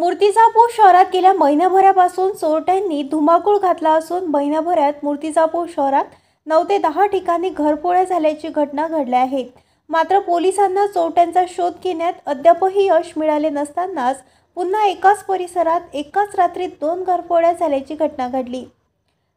मूर्तिजापूर शहरात गेल्या महिनाभरापासून चोरट्यांनी धुमाकूळ घातला असून महिनाभरात मूर्तिजापूर शहरात 9 ते 10 ठिकाणी घरफोड्या झाल्याची घटना घडल्या आहेत। मात्र पोलिसांना चोरट्यांचा शोध घेण्यात अद्यापही यश मिळाले नसतानाच पुन्हा एकाच परिसरात एकाच रात्री 2 घरफोड्या झाल्याची घटना घडली।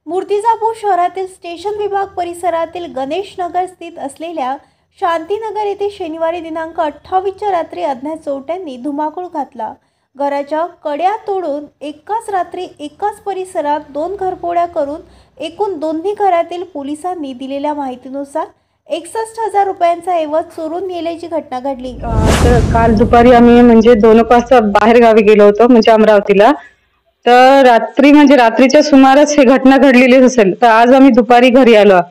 मूर्तिजापूर शहरातील स्टेशन विभाग परिसरातील गणेश नगर स्थित असलेल्या शांतीनगर येथे शनिवारी दिनांक 28च्या रात्री अज्ञात चोरट्यांनी धुमाकूळ घातला। घराच्या कड्या तोडून एकाच रात्री एकाच परिसरात 2 घरफोड्या करून एकूण दोन्ही घरातील पोलिसांनी दिलेल्या माहितीनुसार 61,000 रुपयांचा ऐवज चोरून नेल्याची घटना घडली। काल दुपारी आम्ही 2 वाजता बाहेर गावी गेलो होतो अमरावतीला। तर रात्रीच्या सुमारास ही घटना घडलेली असेल। तर आज आम्ही दुपारी घरी आलो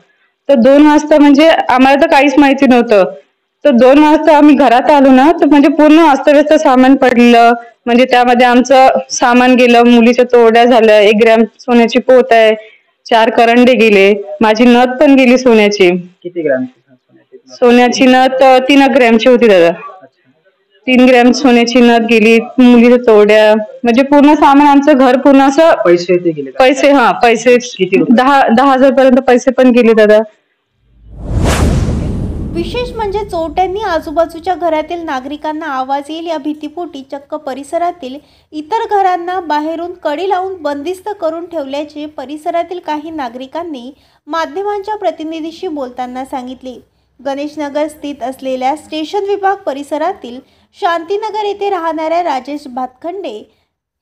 तर 2 वाजता आम्हाला तर काहीच माहिती नव्हतं। तर 2 वाजता आम्ही घरात आलो ना तर पूर्ण अस्तव्यस्त सामान पडलं। त्यामध्ये आमचं सामान गेलं, मुलीच्या तोरड्या झाल्या, 1 ग्रॅम सोन्याची पोत आहे, 4 करंडे गेले, माझी नथ पण गेली सोन्याची। किती ग्रॅम सोन्याची नथ 3 ग्रॅमची होती दादा। 3 ग्रॅम सोन्याची नथ गेली, मुलीच्या तोरड्या पूर्ण सामान आमचं घर पूर्ण असं। पैसे ते गेले? पैसे किती? 10,000 पर्यंत पैसे पण गेले दादा। विशेष म्हणजे चोरट्यांनी आजूबाजूच्या घरातील नागरिकांना आवाज येईल या भीतीपोटी चक्क परिसरातील इतर घरांना बाहेरून कडी लावून बंदिस्त करून ठेवल्याचे परिसरातील काही नागरिकांनी माध्यमांच्या प्रतिनिधीशी बोलताना सांगितले। गणेशनगर स्थित असलेल्या स्टेशन विभाग परिसरातील शांतीनगर येथे राहणाऱ्या राजेश भातखंडे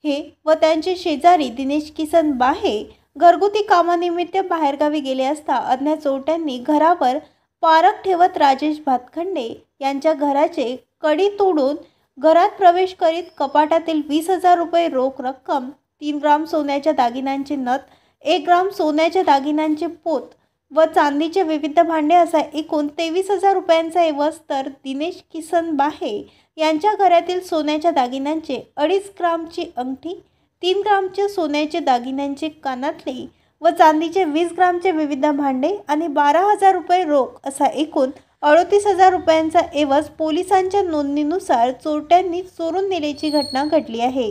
हे व त्यांचे शेजारी दिनेश किसन बाहे घरगुती कामानिमित्त बाहेरगावी गेले असता अज्ञात चोरट्यांनी घरावर पारख ठेवत राजेश भातखंडे यांच्या घराचे कडी तोडून घरात प्रवेश करीत कपाटातील 20,000 रुपये रोख रक्कम, 3 ग्राम सोन्याच्या दागिन्यांचे नथ, 1 ग्राम सोन्याच्या दागिन्यांचे पोत व चांदीचे विविध भांडे असा एकूण 23,000 रुपयांचा ऐवज तर दिनेश किसन बाहे यांच्या घरातील सोन्याच्या दागिन्यांचे 2.5 ग्रामची अंगठी, 3 ग्रामचे सोन्याचे दागिन्यांचे कानातले व चांदीचे 20 ग्रामचे विविध भांडे आणि 12,000 रुपये रोख असा एकूण 38,000 रुपयांचा ऐवज पोलिसांच्या नोंदणीनुसार चोरट्यांनी चोरून नेल्याची घटना घडली आहे।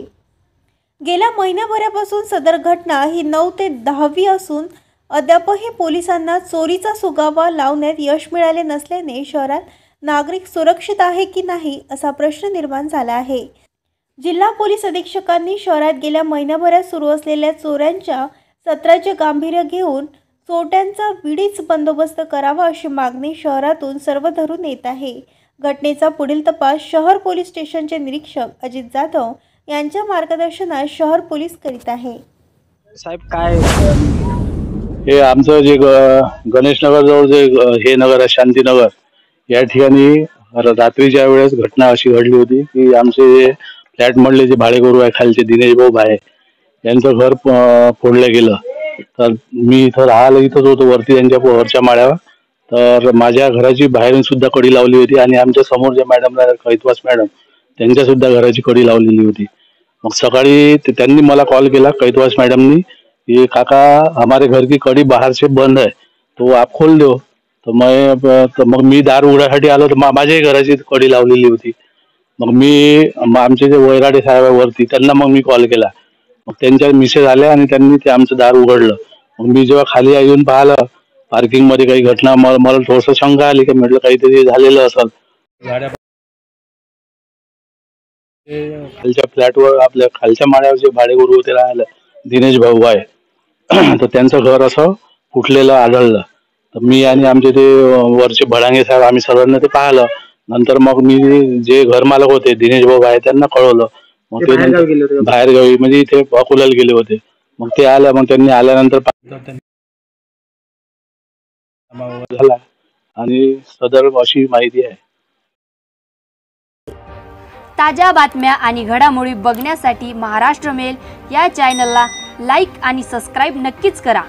गेल्या महिनाभरापासून सदर घटना ही 9 ते 10वी असून अद्यापही पोलिसांना चोरीचा सुगावा लावण्यात यश मिळाले नसल्याने शहरात नागरिक सुरक्षित आहे की नाही असा प्रश्न निर्माण झाला आहे। जिल्हा पोलीस अधीक्षकांनी शहरात गेल्या महिनाभरात सुरू असलेल्या चोऱ्यांच्या सत्राचे गांभीर्य घेऊन चोरट्यांचा वेळीच बंदोबस्त करावा अशी मागणी शहरातून सर्व धरून येत आहे। घटनेचा पुढील तपास शहर पोलीस स्टेशनचे निरीक्षक अजित जाधव यांच्या मार्गदर्शनात शहर पोलीस करीत आहे। साहेब, काय हे आमचं जे गणेशनगर जवळ जे हे नगर आहे शांतीनगर, या ठिकाणी रात्रीच्या वेळेस घटना अशी घडली होती की आमचे फ्लॅट मधले जे भाडेकरू आहे खालचे दिनेश भाऊ बाहे यांचं घर फोडलं गेलं। तर मी इथं राहायला इथंच होतो वरती यांच्या वरच्या माळ्यावर। तर माझ्या घराची बाहेरून सुद्धा कडी लावली होती आणि आमच्या समोर ज्या मॅडम कैतवास मॅडम त्यांच्या सुद्धा घराची कडी लावलेली होती। मग सकाळी त्यांनी मला कॉल केला कैतवास मॅडमनी की काका हमारे घर की कडी बाहर से बंद है तो आप खोल दो। तर मग मी दार उघड्यासाठी आलो तर माझ्याही घराची कडी लावलेली होती। मग आमचे जे वैराडे साहेब आहे वरती त्यांना मग मी कॉल केला। मग त्यांच्या मिसेस आल्या आणि त्यांनी ते आमचं दार उघडलं। मग मी जेव्हा खाली येऊन पाहिलं पार्किंग मध्ये काही घटना, मला थोडस शंका आली की म्हटलं काहीतरी झालेलं असेल। खालच्या फ्लॅटवर आपल्या खालच्या माळ्यावर जे भाडेकरू होते राहायला दिनेश भाऊ आहे तर त्यांचं घर असं फुटलेलं आढळलं। तर मी आणि आमचे ते वरचे भडांगे साहेब आम्ही सर्वांना ते पाहिलं। नंतर मग मी जे घर मालक होते दिनेश भाऊ आहे त्यांना कळवलं। मग ते बाहेरगावी इथे अकोल्याला गेले होते। मग ते आल्या, मग त्यांनी आल्यानंतर झाला आणि सदर अशी माहिती आहे। ताज्या बातम्या आणि घडामोडी बघण्यासाठी महाराष्ट्र मेल या चॅनलला लाईक आणि सबस्क्राईब नक्कीच करा।